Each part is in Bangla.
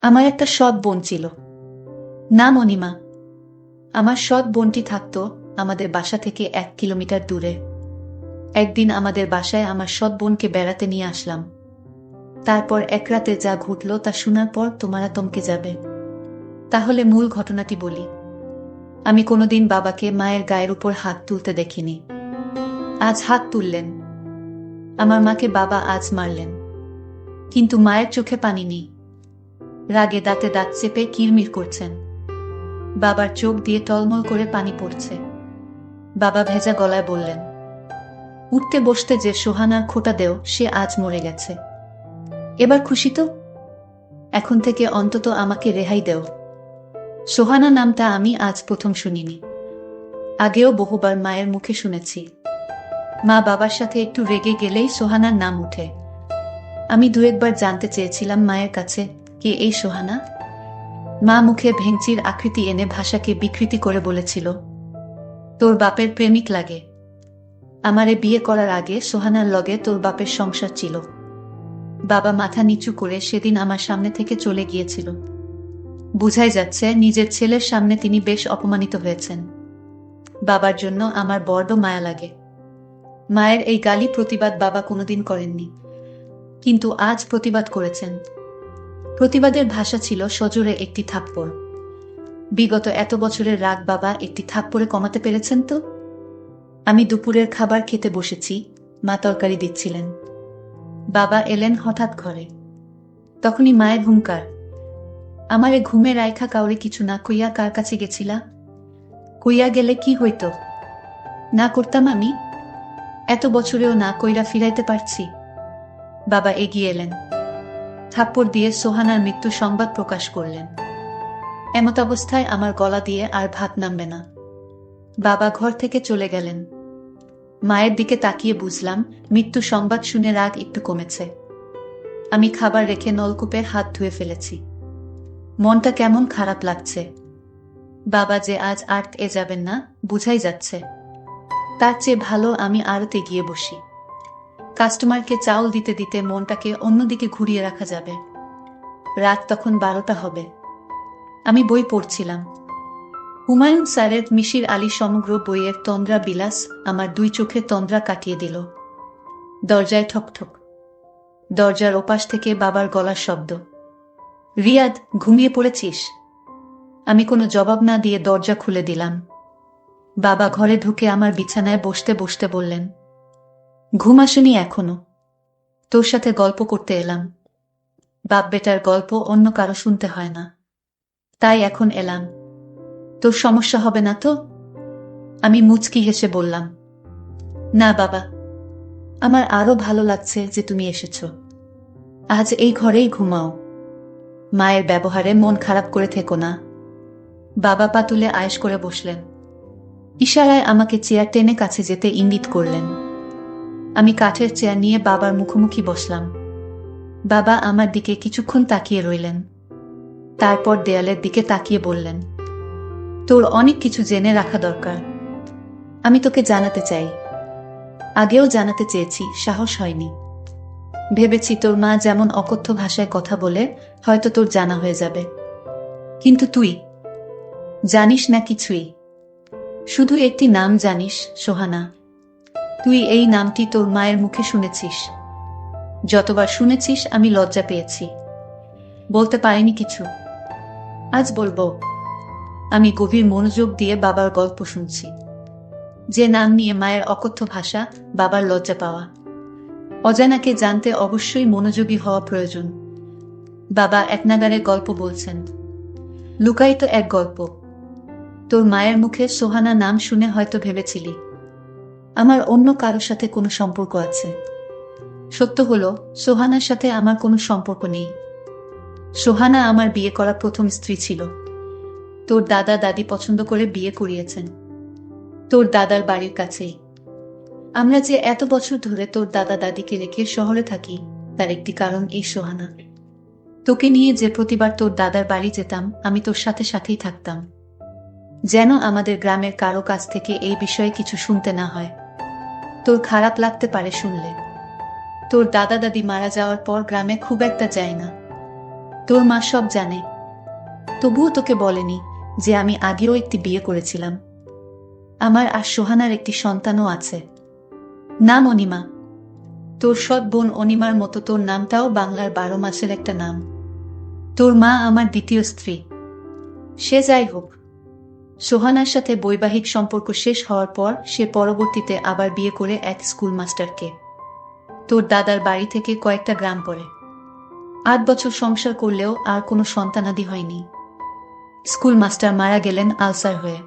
আমার একটা সৎ বোন ছিল, নাম অনিমা। আমার সৎ বোনটি থাকতো আমাদের বাসা থেকে 1 কিলোমিটার দূরে। একদিন আমাদের বাসায় আমার সৎ বোনকে বেড়াতে নিয়ে আসলাম। তারপর এক রাতে যা ঘটল তা শোনার পর তোমারা থমকে যাবে। তাহলে মূল ঘটনাটি বলি। আমি কোনোদিন বাবাকে মায়ের গায়ের উপর হাত তুলতে দেখিনি। আজ হাত তুললেন। আমার মাকে বাবা আজ মারলেন, কিন্তু মায়ের চোখে পানি নেই। রাগে দাঁতে দাঁত চেপে কিরমির করছেন। বাবার চোখ দিয়ে টলমল করে পানি পড়ছে। বাবা ভেজা গলায় বললেন, উঠতে বসতে যে সোহানার খোঁটা দেও সে আজ মরে গেছে। এবার খুশি তো? এখন থেকে অন্তত আমাকে রেহাই দেও। সোহানা নামটা আমি আজ প্রথম শুনিনি। আগেও বহুবার মায়ের মুখে শুনেছি। মা বাবার সাথে একটু রেগে গেলেই সোহানার নাম উঠে। আমি দু একবার জানতে চেয়েছিলাম মায়ের কাছে, কে এই সোহানা? মা মুখে ভেঙচির আকৃতি এনে ভাষাকে বিকৃতি করে বলেছিল, তোর বাপের প্রেমিক লাগে। আমারে বিয়ে করার আগে সোহানার লগে তোর বাপের সংসার ছিল। বাবা মাথা নিচু করে সেদিন আমার সামনে থেকে চলে গিয়েছিল। বুঝাই যাচ্ছে নিজের ছেলের সামনে তিনি বেশ অপমানিত হয়েছেন। বাবার জন্য আমার বড্ড মায়া লাগে। মায়ের এই গালি প্রতিবাদ বাবা কোনোদিন করেননি, কিন্তু আজ প্রতিবাদ করেছেন। প্রতিবাদের ভাষা ছিল সজোরে একটি থাপ্পড়। বিগত এত বছরের রাগ বাবা একটি থাপ্পড়ে কমাতে পেরেছেন তো? আমি দুপুরের খাবার খেতে বসেছি, মা তরকারি দিচ্ছিলেন। বাবা এলেন হঠাৎ ঘরে। তখনই মায়ের হুঙ্কার, আমারে ঘুমে রাইখা কাউরে কিছু না কইয়া কার কাছে গেছিলা? কইয়া গেলে কি হইত? না করতাম আমি? এত বছরেও না কইরা ফিরাইতে পারছি? বাবা এগিয়ে এলেন, থাপ্পড় দিয়ে সোহানার মৃত্যু সংবাদ প্রকাশ করলেন। এমত অবস্থায় আমার গলা দিয়ে আর ভাত নামবে না। বাবা ঘর থেকে চলে গেলেন। মায়ের দিকে তাকিয়ে বুঝলাম মৃত্যু সংবাদ শুনে রাগ একটু কমেছে। আমি খাবার রেখে নলকূপে হাত ধুয়ে ফেলেছি। মনটা কেমন খারাপ লাগছে। বাবা যে আজ আর যাবেন না বুঝাই যাচ্ছে। তার চেয়ে ভালো আমি আড়তে গিয়ে বসি। কাস্টমারকে চাউল দিতে দিতে মনটাকে অন্যদিকে ঘুরিয়ে রাখা যাবে। রাত তখন 12টা হবে। আমি বই পড়ছিলাম। হুমায়ুন স্যারের মিশির আলী সমগ্র বইয়ের তন্দ্রা বিলাস আমার দুই চোখে তন্দ্রা কাটিয়ে দিল। দরজায় ঠকঠক। দরজার ওপাশ থেকে বাবার গলার শব্দ, রিয়াদ, ঘুমিয়ে পড়েছিস? আমি কোনো জবাব না দিয়ে দরজা খুলে দিলাম। বাবা ঘরে ঢুকে আমার বিছানায় বসতে বসতে বললেন, ঘুম আসেনি এখনো? তোর সাথে গল্প করতে এলাম। বাপ বেটার গল্প অন্য কারো শুনতে হয় না, তাই এখন এলাম। তোর সমস্যা হবে না তো? আমি মুচকি হেসে বললাম, না বাবা, আমার আরো ভালো লাগছে যে তুমি এসেছো। আজ এই ঘরেই ঘুমাও। মায়ের ব্যবহারে মন খারাপ করে থেকো না। বাবা পা তুলে আয়েশ করে বসলেন। ইশারায় আমাকে চেয়ার টেনে কাছে যেতে ইঙ্গিত করলেন। আমি কাঠের চেয়ার নিয়ে বাবার মুখোমুখি বসলাম। বাবা আমার দিকে কিছুক্ষণ তাকিয়ে রইলেন। তারপর দেয়ালের দিকে তাকিয়ে বললেন, তোর অনেক কিছু জেনে রাখা দরকার। আমি তোকে জানাতে চাই। আগেও জানাতে চেয়েছি, সাহস হয়নি। ভেবেছি তোর মা যেমন অকথ্য ভাষায় কথা বলে হয়তো তোর জানা হয়ে যাবে, কিন্তু তুই জানিস না কিছুই। শুধু একটি নাম জানিস, সোহানা। তুই এই নামটি তোর মায়ের মুখে শুনেছিস। যতবার শুনেছিস আমি লজ্জা পেয়েছি, বলতে পারিনি কিছু। আজ বলবো। আমি গভীর মনোযোগ দিয়ে বাবার গল্প শুনছি। যে নাম নিয়ে মায়ের অকথ্য ভাষা, বাবার লজ্জা পাওয়া। অজানাকে জানতে অবশ্যই মনোযোগী হওয়া প্রয়োজন। বাবা একনাগারে গল্প বলছেন। লুকায়িত এক গল্প। তোর মায়ের মুখে সোহানা নাম শুনে হয়তো ভেবেছিলি আমার অন্য কারো সাথে কোনো সম্পর্ক আছে। সত্য হলো, সোহানার সাথে আমার কোনো সম্পর্ক নেই। সোহানা আমার বিয়ে করা প্রথম স্ত্রী ছিল। তোর দাদা দাদি পছন্দ করে বিয়ে করিয়েছেন, তোর দাদার বাড়ির কাছেই। আমরা যে এত বছর ধরে তোর দাদা দাদিকে রেখে শহরে থাকি তার একটি কারণ এই সোহানা। তোকে নিয়ে যে প্রতিবার তোর দাদার বাড়ি যেতাম আমি তোর সাথে সাথেই থাকতাম, যেন আমাদের গ্রামের কারো কাছ থেকে এই বিষয়ে কিছু শুনতে না হয়। তোর খারাপ লাগতে পারে শুনলে। তোর দাদা দাদি মারা যাওয়ার পর গ্রামে খুব একটা যায় না। তোর মা সব জানে, তবুও তোকে বলেনি যে আমি আগেও একটি বিয়ে করেছিলাম। আমার আর সোহানার একটি সন্তানও আছে। নাম অনিমা। তোর সৎ বোন অনিমার মতো তোর নামটাও বাংলার 12 মাসের একটা নাম। তোর মা আমার দ্বিতীয় স্ত্রী। সে যাই হোক, সোহানার সাথে বৈবাহিক সম্পর্ক শেষ হওয়ার পর সে পরবর্তীতে আবার বিয়ে করে এক স্কুল মাস্টারকে। তোর দাদার বাড়ি থেকে কয়েকটা গ্রাম পরে 8 বছর সংসার করলেও আর কোনো সন্তানাদি হয়নি। স্কুল মাস্টার মারা গেলেন আলসার হয়ে।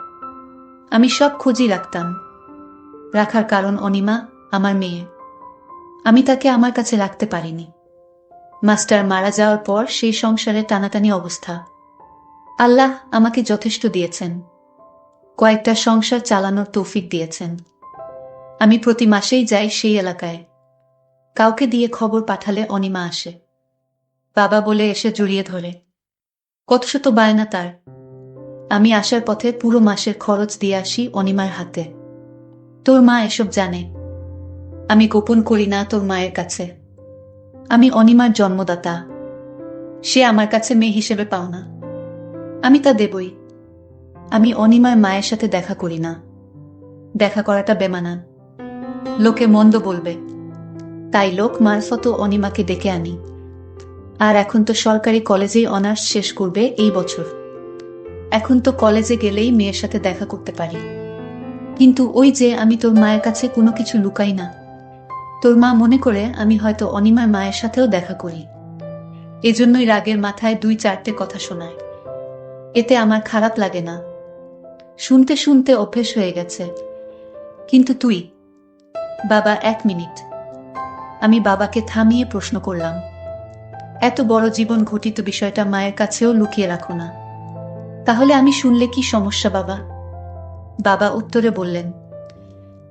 আমি সব খোঁজই রাখতাম। রাখার কারণ অনিমা আমার মেয়ে। আমি তাকে আমার কাছে রাখতে পারিনি। মাস্টার মারা যাওয়ার পর সেই সংসারে টানাটানি অবস্থা। আল্লাহ আমাকে যথেষ্ট দিয়েছেন, কয়েকটা সংসার চালানোর তৌফিক দিয়েছেন। আমি প্রতি মাসেই যাই সেই এলাকায়। কাউকে দিয়ে খবর পাঠালে অনিমা আসে। বাবা বলে এসে জড়িয়ে ধরে। কত শত বায়না তার। আমি আসার পথে পুরো মাসের খরচ দিয়ে আসি অনিমার হাতে। তোর মা এসব জানে। আমি গোপন করি না তোর মায়ের কাছে। আমি অনিমার জন্মদাতা। সে আমার কাছে মেয়ে হিসেবে পাও না। আমি তা দেবই। আমি অনিমার মায়ের সাথে দেখা করি না। দেখা করাটা বেমানান। লোকে মন্দ বলবে। তাই লোক মারফত অনিমাকে ডেকে আনি। আর এখন তো সরকারি কলেজেই অনার্স শেষ করবে এই বছর। এখন তো কলেজে গেলেই মেয়ের সাথে দেখা করতে পারি। কিন্তু ওই যে আমি তোর মায়ের কাছে কোনো কিছু লুকাই না। তোর মা মনে করে আমি হয়তো অনিমার মায়ের সাথেও দেখা করি। এজন্যই রাগের মাথায় 2-4টে কথা শোনায়। এতে আমার খারাপ লাগে না। শুনতে শুনতে অভ্যেস হয়ে গেছে। কিন্তু তুই? বাবা, 1 মিনিট। আমি বাবাকে থামিয়ে প্রশ্ন করলাম, এত বড় জীবন ঘটিত বিষয়টা মায়ের কাছেও লুকিয়ে রাখো না। তাহলে আমি শুনলে কি সমস্যা বাবা? বাবা উত্তরে বললেন,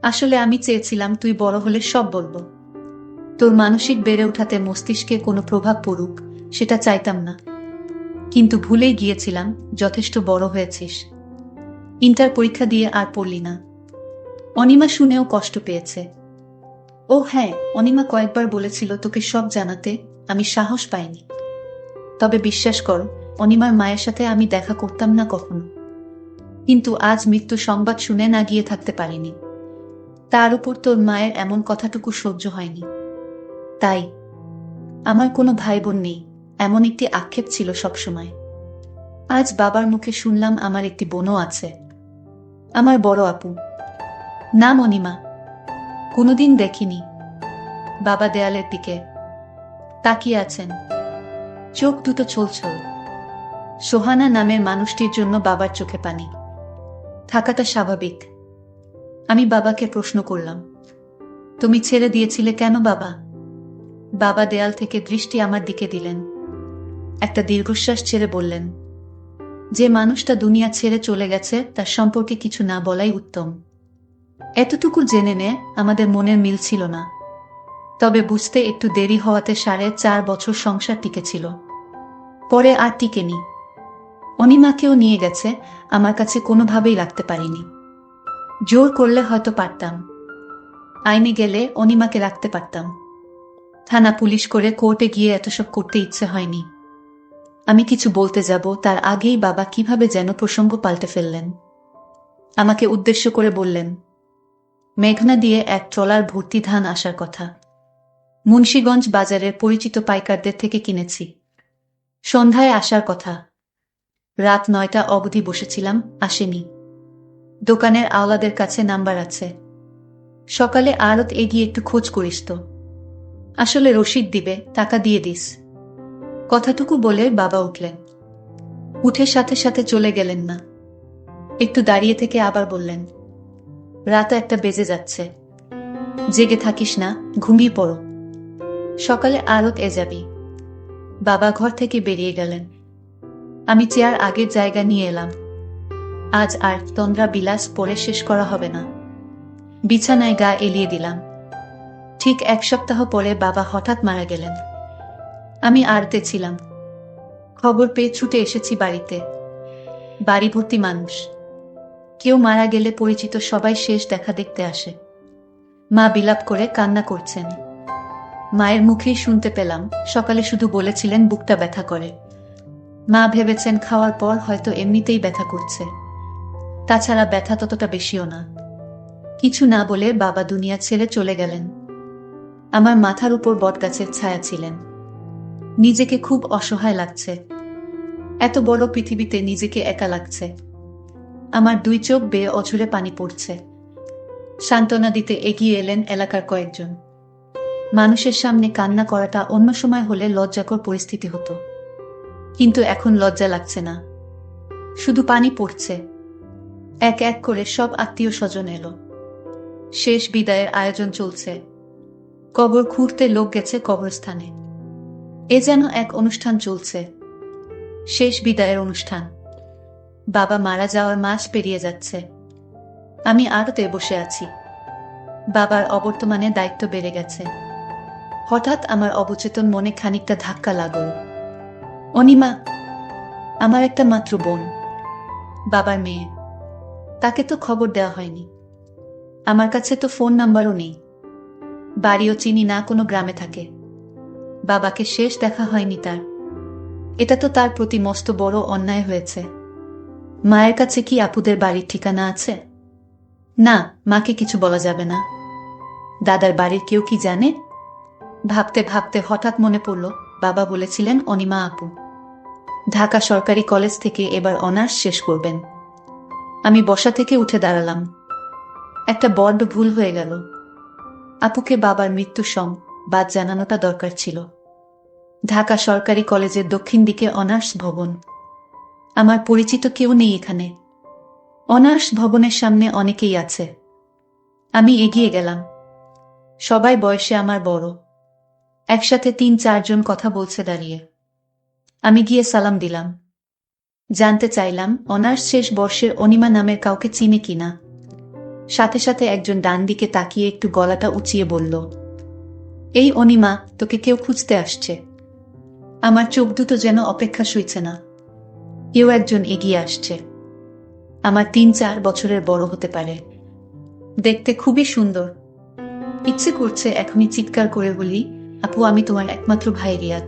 আসলে আমি চেয়েছিলাম তুই বড় হলে সব বলবো। তোর মানসিক বেড়ে ওঠাতে মস্তিষ্কে কোনো প্রভাব পড়ুক, সেটা চাইতাম না। কিন্তু ভুলেই গিয়েছিলাম, যথেষ্ট বড় হয়েছিস। ইন্টার পরীক্ষা দিয়ে আর পড়লি না। অনিমা শুনেও কষ্ট পেয়েছে। ও হ্যাঁ, অনিমা কয়েকবার বলেছিল তোকে সব জানাতে, আমি সাহস পাইনি। তবে বিশ্বাস কর, অনিমার মায়ের সাথে আমি দেখা করতাম না কখনো। কিন্তু আজ মৃত্যু সংবাদ শুনে না গিয়ে থাকতে পারিনি। তার উপর তোর মায়ের এমন কথাটুকু সহ্য হয়নি। তাই আমার কোনো ভাই বোন নেই, এমন একটি আক্ষেপ ছিল সবসময়। আজ বাবার মুখে শুনলাম আমার একটি বোনও আছে। আমার বড় আপু। নাম অনিমা। কোনোদিন দেখিনি। বাবা দেয়ালের দিকে তাকিয়ে আছেন, চোখ দুটো ছলছল। সোহানা নামের মানুষটির জন্য বাবার চোখে পানি। থাকাটা স্বাভাবিক। আমি বাবাকে প্রশ্ন করলাম, তুমি ছেড়ে দিয়েছিলে কেন বাবা? বাবা দেয়াল থেকে দৃষ্টি আমার দিকে দিলেন। একটা দীর্ঘশ্বাস ছেড়ে বললেন, যে মানুষটা দুনিয়া ছেড়ে চলে গেছে তার সম্পর্কে কিছু না বলাই উত্তম। এতটুকু জেনে নে আমাদের মনের মিল ছিল না। তবে বুঝতে একটু দেরি হওয়াতে 4.5 বছর সংসার টিকেছিল। পরে আর টিকেনি। অনিমাকেও নিয়ে গেছে, আমার কাছে কোনোভাবেই রাখতে পারিনি। জোর করলে হয়তো পারতাম। আইনে গেলে অনিমাকে রাখতে পারতাম। থানা পুলিশ করে কোর্টে গিয়ে এতসব করতে ইচ্ছে হয়নি। আমি কিছু বলতে যাব তার আগেই বাবা কিভাবে যেন প্রসঙ্গ পাল্টে ফেললেন। আমাকে উদ্দেশ্য করে বললেন, মেঘনা দিয়ে এক ট্রলার ভর্তি ধান আসার কথা। মুন্সীগঞ্জ বাজারের পরিচিত পাইকারদের থেকে কিনেছি। সন্ধ্যায় আসার কথা। রাত 9টা অবধি বসেছিলাম, আসেনি। দোকানের আওলাদের কাছে নাম্বার আছে। সকালে আড়ত এগিয়ে একটু খোঁজ করিস তো। আসলে রসিদ দিবে, টাকা দিয়ে দিস। কথাটুকু বলে বাবা উঠলেন। উঠে সাথে সাথে চলে গেলেন না। একটু দাঁড়িয়ে থেকে আবার বললেন, রাত 1টা বেজে যাচ্ছে। জেগে থাকিস না, ঘুমিয়ে পড়ো। সকালে আড়ত যাবি। বাবা ঘর থেকে বেরিয়ে গেলেন। আমি চেয়ার আগের জায়গা নিয়ে এলাম। আজ আর তন্দ্রা বিলাস পরে শেষ করা হবে না। বিছানায় গা এলিয়ে দিলাম। ঠিক 1 সপ্তাহ পরে বাবা হঠাৎ মারা গেলেন। আমি আড়তে ছিলাম। খবর পেয়ে ছুটে এসেছি বাড়িতে। বাড়ি ভর্তি মানুষ। কেউ মারা গেলে পরিচিত সবাই শেষ দেখা দেখতে আসে। মা বিলাপ করে কান্না করছেন। মায়ের মুখেই শুনতে পেলাম, সকালে শুধু বলেছিলেন বুকটা ব্যথা করে, মা ভেবেছেন খাওয়ার পর হয়তো এমনিতেই ব্যথা করছে, তাছাড়া ব্যথা ততটা বেশিও না। কিছু না বলে বাবা দুনিয়া ছেড়ে চলে গেলেন। আমার মাথার উপর বটগাছের ছায়া ছিলেন। নিজেকে খুব অসহায় লাগছে। এত বড় পৃথিবীতে নিজেকে একা লাগছে। আমার দুই চোখ বেয়ে অঝরে পানি পড়ছে। সান্ত্বনা দিতে এগিয়ে এলেন এলাকার কয়েকজন। মানুষের সামনে কান্না করাটা অন্য সময় হলে লজ্জাকর পরিস্থিতি হতো, কিন্তু এখন লজ্জা লাগছে না, শুধু পানি পড়ছে। এক এক করে সব আত্মীয় স্বজন এলো। শেষ বিদায়ের আয়োজন চলছে। কবর খুঁড়তে লোক গেছে কবরস্থানে। এ যেন এক অনুষ্ঠান চলছে, শেষ বিদায়ের অনুষ্ঠান। বাবা মারা যাওয়ার মাস পেরিয়ে যাচ্ছে। আমি আড়তে বসে আছি। বাবার অবর্তমানে দায়িত্ব বেড়ে গেছে। হঠাৎ আমার অবচেতন মনে খানিকটা ধাক্কা লাগল। অনিমা, আমার একটা মাত্র বোন, বাবার মেয়ে। তাকে তো খবর দেওয়া হয়নি। আমার কাছে তো ফোন নাম্বারও নেই। বাড়িও চিনি না, কোনো গ্রামে থাকে। বাবাকে শেষ দেখা হয়নি তার। এটা তো তার প্রতি মস্ত বড় অন্যায় হয়েছে। মায়ের কাছে কি আপুদের বাড়ির ঠিকানা আছে? না, মাকে কিছু বলা যাবে না। দাদার বাড়ির কেউ কি জানে? ভাবতে ভাবতে হঠাৎ মনে পড়ল, বাবা বলেছিলেন অনিমা আপু ঢাকা সরকারি কলেজ থেকে এবার অনার্স শেষ করবেন। আমি বসা থেকে উঠে দাঁড়ালাম। একটা বড্ড ভুল হয়ে গেল। আপুকে বাবার মৃত্যুর সংবাদ জানানোটা দরকার ছিল। ঢাকা সরকারি কলেজের দক্ষিণ দিকে অনার্স ভবন। আমার পরিচিত কেউ নেই এখানে। অনার্স ভবনের সামনে অনেকেই আছে। আমি এগিয়ে গেলাম। সবাই বয়সে আমার বড়। একসাথে ৩-৪ জন কথা বলছে দাঁড়িয়ে। আমি গিয়ে সালাম দিলাম। জানতে চাইলাম অনার্স শেষ বর্ষের অনিমা নামের কাউকে চিনে কিনা। সাথে সাথে একজন ডান দিকে তাকিয়ে একটু গলাটা উঁচিয়ে বলল, এই অনিমা, তোকে কেউ খুঁজতে আসছে। আমার চোখ দুটো যেন অপেক্ষা সইছে না। কেউ একজন এগিয়ে আসছে। আমার ৩-৪ বছরের বড় হতে পারে। দেখতে খুবই সুন্দর। ইচ্ছে করছে এখনই চিৎকার করে বলি, আপু আমি তোমার একমাত্র ভাই রিয়াদ।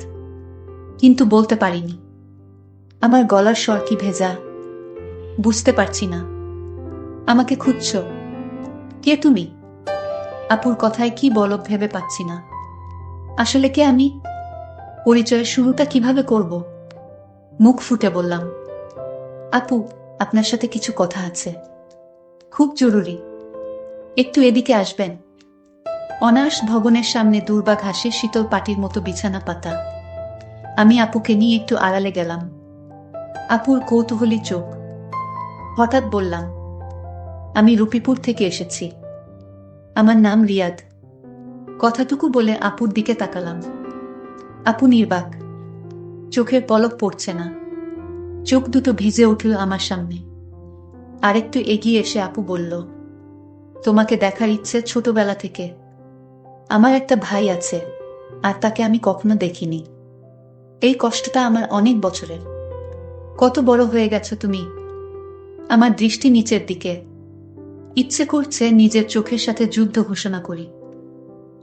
কিন্তু বলতে পারিনি। আমার গলার স্বর কি ভেজা, বুঝতে পারছি না। আমাকে খুঁজছ? কে তুমি? আপুর কথায় কি বলো ভেবে পাচ্ছি না। আসলে কে আমি? পরিচয়ের শুরুটা কিভাবে করব? মুখ ফুটে বললাম, আপু আপনার সাথে কিছু কথা আছে, খুব জরুরি। একটু এদিকে আসবেন? অনার্স ভবনের সামনে দূর্বা ঘাসে শীতল পাটির মতো বিছানা পাতা। আমি আপুকে নিয়ে একটু আড়ালে গেলাম। আপুর কৌতূহলী চোখ। হঠাৎ বললাম, আমি রূপীপুর থেকে এসেছি। আমার নাম রিয়াদ। কথাটুকু বলে আপুর দিকে তাকালাম। আপু নির্বাক, চোখের পলক পড়ছে না। চোখ দুটো ভিজে উঠল আমার সামনে। আরেকটু এগিয়ে এসে আপু বলল, তোমাকে দেখার ইচ্ছে ছোটবেলা থেকে। আমার একটা ভাই আছে, আর তাকে আমি কখনো দেখিনি। এই কষ্টটা আমার অনেক বছরের। কত বড় হয়ে গেছো তুমি। আমার দৃষ্টি নিচের দিকে। ইচ্ছে করছে নিজের চোখের সাথে যুদ্ধ ঘোষণা করি।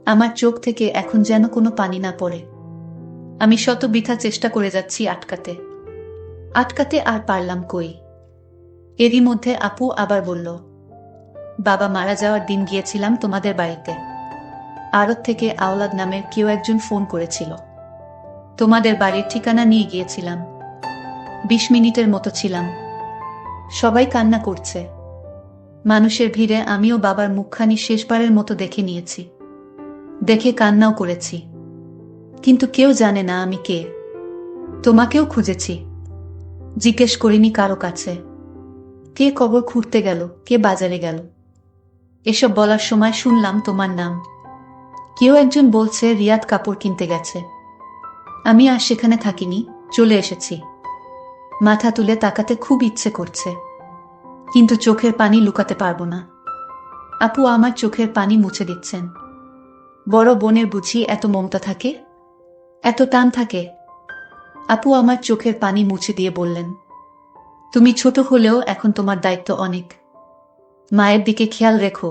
আমার চোখ থেকে এখন যেন কোনো পানি না পড়ে। আমি শত বৃথা চেষ্টা করে যাচ্ছি আটকাতে। আটকাতে আর পারলাম কই। এরই মধ্যে আপু আবার বলল, বাবা মারা যাওয়ার দিন গিয়েছিলাম তোমাদের বাড়িতে। আড়ত থেকে আওলাদ নামের কেউ একজন ফোন করেছিল। তোমাদের বাড়ির ঠিকানা নিয়ে গিয়েছিলাম। ২০ মিনিটের মতো ছিলাম। সবাই কান্না করছে। মানুষের ভিড়ে আমিও বাবার মুখখানি শেষবারের মতো দেখে নিয়েছি। দেখে কান্নাও করেছি। কিন্তু কেউ জানে না আমি কে। তোমাকেও খুঁজেছি। জিজ্ঞেস করিনি কারো কাছে। কে কবর খুঁড়তে গেল, কে বাজারে গেল। এসব বলার সময় শুনলাম তোমার নাম। কেউ একজন বলছে রিয়াদ কাপড় কিনতে গেছে। আমি আর সেখানে থাকিনি, চলে এসেছি। মাথা তুলে তাকাতে খুব ইচ্ছে করছে, কিন্তু চোখের পানি লুকাতে পারবো না। আপু আমার চোখের পানি মুছে দিচ্ছেন। বড় বোনের বুঝি এত মমতা থাকে, এত টান থাকে? আপু আমার চোখের পানি মুছে দিয়ে বললেন, তুমি ছোট হলেও এখন তোমার দায়িত্ব অনেক। মায়ের দিকে খেয়াল রেখো।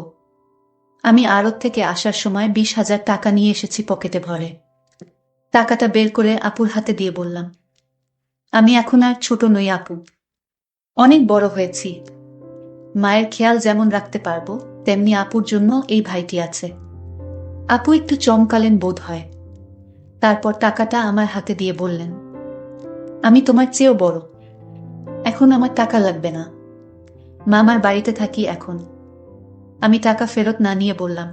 আমি আড়ত থেকে আসার সময় ২০,০০০ টাকা নিয়ে এসেছি পকেটে ভরে। টাকাটা বের করে আপুর হাতে দিয়ে বললাম, আমি এখন আর ছোট নই আপু, অনেক বড় হয়েছি। মায়ের খেয়াল যেমন রাখতে পারবো, তেমনি আপুর জন্য এই ভাইটি আছে। আপু একটু চমকালেন বোধ হয়। তারপর টাকাটা আমার হাতে দিয়ে বললেন, আমি তোমার চেয়েও বড়, এখন আমার টাকা লাগবে না। মামার বাড়িতে থাকি এখন। আমি টাকা ফেরত না নিয়ে বললাম,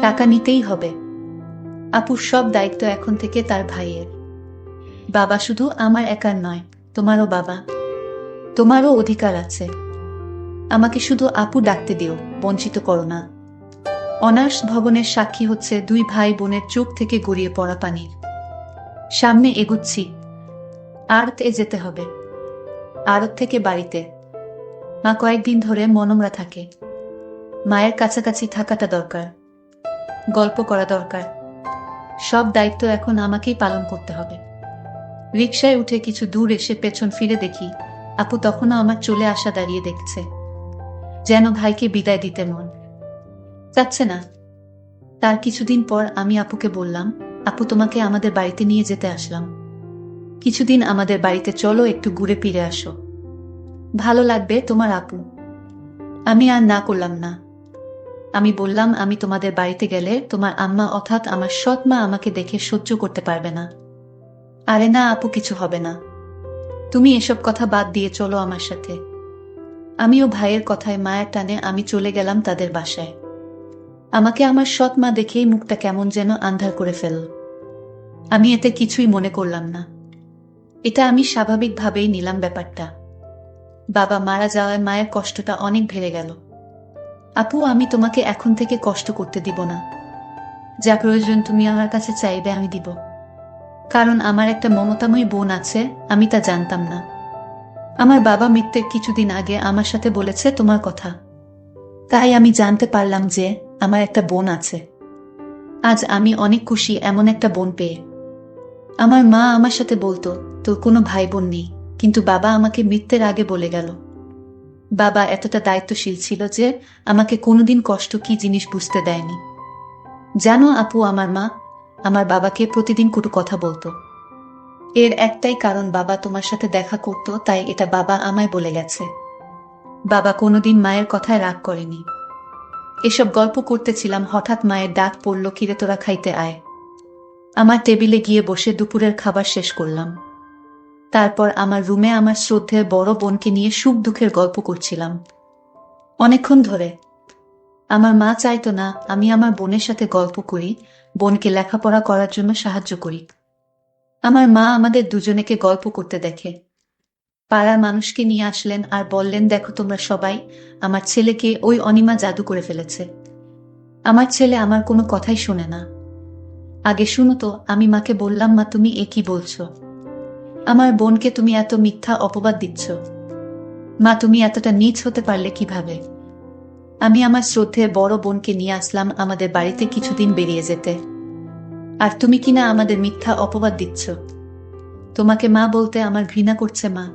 টাকা নিতেই হবে। আপুর সব দায়িত্ব এখন থেকে তার ভাইয়ের। বাবা শুধু আমার একার নয়, তোমারও বাবা, তোমারও অধিকার আছে। আমাকে শুধু আপু ডাকতে দিও, বঞ্চিত করো না। অনার্স ভবনের সাক্ষী হচ্ছে দুই ভাই বোনের চোখ থেকে গড়িয়ে পড়া পানির। সামনে এগুচ্ছি। আড়তে যেতে হবে, আড়ত থেকে বাড়িতে। মা কয়েকদিন ধরে মনমরা থাকে। মায়ের কাছাকাছি থাকাটা দরকার, গল্প করা দরকার। সব দায়িত্ব এখন আমাকেই পালন করতে হবে। রিকশায় উঠে কিছু দূর এসে পেছন ফিরে দেখি আপু তখনও আমার চলে আসা দাঁড়িয়ে দেখছে, যেন ভাইকে বিদায় দিতে মন চাচ্ছে না। তার কিছুদিন পর আমি আপুকে বললাম, আপু তোমাকে আমাদের বাড়িতে নিয়ে যেতে আসলাম। কিছুদিন আমাদের বাড়িতে চলো, একটু ঘুরে ফিরে আসো, ভালো লাগবে তোমার আপু। আমি আর না করলাম না। আমি বললাম, আমি তোমাদের বাড়িতে গেলে তোমার আম্মা অর্থাৎ আমার সৎ মা আমাকে দেখে সহ্য করতে পারবে না। আরে না আপু, কিছু হবে না, তুমি এসব কথা বাদ দিয়ে চলো আমার সাথে। আমিও ভাইয়ের কথায় মায়ের টানে আমি চলে গেলাম তাদের বাসায়। আমাকে আমার সৎ মা দেখেই মুখটা কেমন যেন আন্ধার করে ফেলল। আমি এতে কিছুই মনে করলাম না। এটা আমি স্বাভাবিকভাবেই নিলাম ব্যাপারটা। বাবা মারা যাওয়ায় মায়ের কষ্টটা অনেক বেড়ে গেল। আপু, আমি তোমাকে এখন থেকে কষ্ট করতে দিব না। যা প্রয়োজন তুমি আমার কাছে চাইবে, আমি দিব। কারণ আমার একটা মমতাময়ী বোন আছে, আমি তা জানতাম না। আমার বাবা মৃত্যুর কিছুদিন আগে আমার সাথে বলেছে তোমার কথা, তাই আমি জানতে পারলাম যে আমার একটা বোন আছে। আজ আমি অনেক খুশি এমন একটা বোন পেয়ে। আমার মা আমার সাথে বলতো তোর কোনো ভাই বোন নেই, কিন্তু বাবা আমাকে মৃত্যুর আগে বলে গেল। বাবা এতটা দায়িত্বশীল ছিল যে আমাকে কোনোদিন কষ্ট কি জিনিস বুঝতে দেয়নি। জানো আপু, আমার মা আমার বাবাকে প্রতিদিন কটু কথা বলতো। এর একটাই কারণ, বাবা তোমার সাথে দেখা করত, তাই এটা বাবা আমায় বলে গেছে। বাবা কোনোদিন মায়ের কথায় রাগ করেনি। এসব গল্প করতেছিলাম, হঠাৎ মায়ের ডাক পড়ল, কিরে তোরা খাইতে আয়। আমার টেবিলে গিয়ে বসে দুপুরের খাবার শেষ করলাম। তারপর আমার রুমে আমার শ্রদ্ধেয় বড় বোনকে নিয়ে সুখ দুঃখের গল্প করছিলাম অনেকক্ষণ ধরে। আমার মা চাইতো না আমি আমার বোনের সাথে গল্প করি, বোনকে লেখাপড়া করার জন্য সাহায্য করি। আমার মা আমাদের দুজনেকে গল্প করতে দেখে। পাড়ার মানুষকে নিয়ে আসলেন আর বললেন, দেখো তোমরা সবাই, আমার ছেলেকে ওই অনিমা জাদু করে ফেলেছে। আমার ছেলে আমার কোনো কথাই শোনে না। আগে শুনো তো, আমি মাকে বললাম, মা তুমি এ কি বলছো? আমার বোনকে তুমি এত মিথ্যা অপবাদ দিচ্ছ। মা তুমি এতটা নীচ হতে পারলে কিভাবে? আমি আমার শ্রদ্ধেয় বড় বোনকে নিয়ে আসলাম আমাদের বাড়িতে কিছুদিন বেরিয়ে যেতে, আর তুমি কিনা আমাদের মিথ্যা অপবাদ দিচ্ছ। তোমাকে মা বলতে আমার ঘৃণা করছে মা।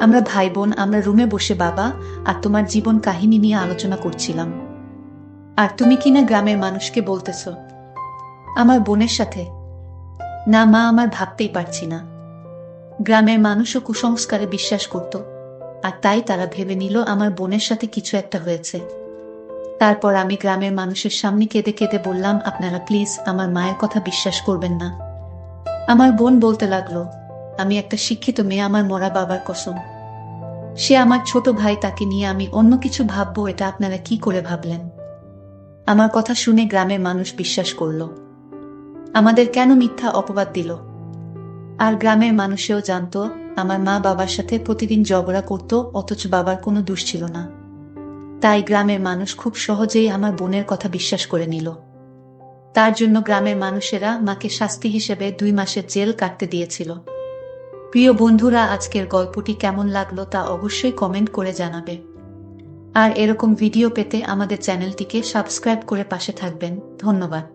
আমরা ভাই বোন, আমরা রুমে বসে বাবা আর তোমার জীবন কাহিনী নিয়ে আলোচনা করছিলাম, আর তুমি কিনা গ্রামের মানুষকে বলতেছ আমার বোনের সাথে। না মা, আমার ভাবতেই পারছি না। গ্রামের মানুষও কুসংস্কারে বিশ্বাস করত, আর তাই তারা ভেবে নিল আমার বোনের সাথে কিছু একটা হয়েছে। তারপর আমি গ্রামের মানুষের সামনে কেঁদে কেঁদে বললাম, আপনারা প্লিজ আমার মায়ের কথা বিশ্বাস করবেন না। আমার বোন বলতে লাগলো, আমি একটা শিক্ষিত মেয়ে, আমার মরা বাবার কসম। সে আমার ছোট ভাই, তাকে নিয়ে আমি অন্য কিছু ভাববো, এটা আপনারা কি করে ভাবলেন? আমার কথা শুনে গ্রামের মানুষ বিশ্বাস করল। আমাদের কেন মিথ্যা অপবাদ দিল? আর গ্রামের মানুষেও জানতো আমার মা বাবার সাথে প্রতিদিন ঝগড়া করত, অথচ বাবার কোনো দোষ ছিল না। তাই গ্রামের মানুষ খুব সহজেই আমার বোনের কথা বিশ্বাস করে নিল। তার জন্য গ্রামের মানুষেরা মাকে শাস্তি হিসেবে 2 মাসের জেল কাটতে দিয়েছিল। প্রিয় বন্ধুরা, আজকের গল্পটি কেমন লাগলো তা অবশ্যই কমেন্ট করে জানাবে। আর এরকম ভিডিও পেতে আমাদের চ্যানেলটিকে সাবস্ক্রাইব করে পাশে থাকবেন। ধন্যবাদ।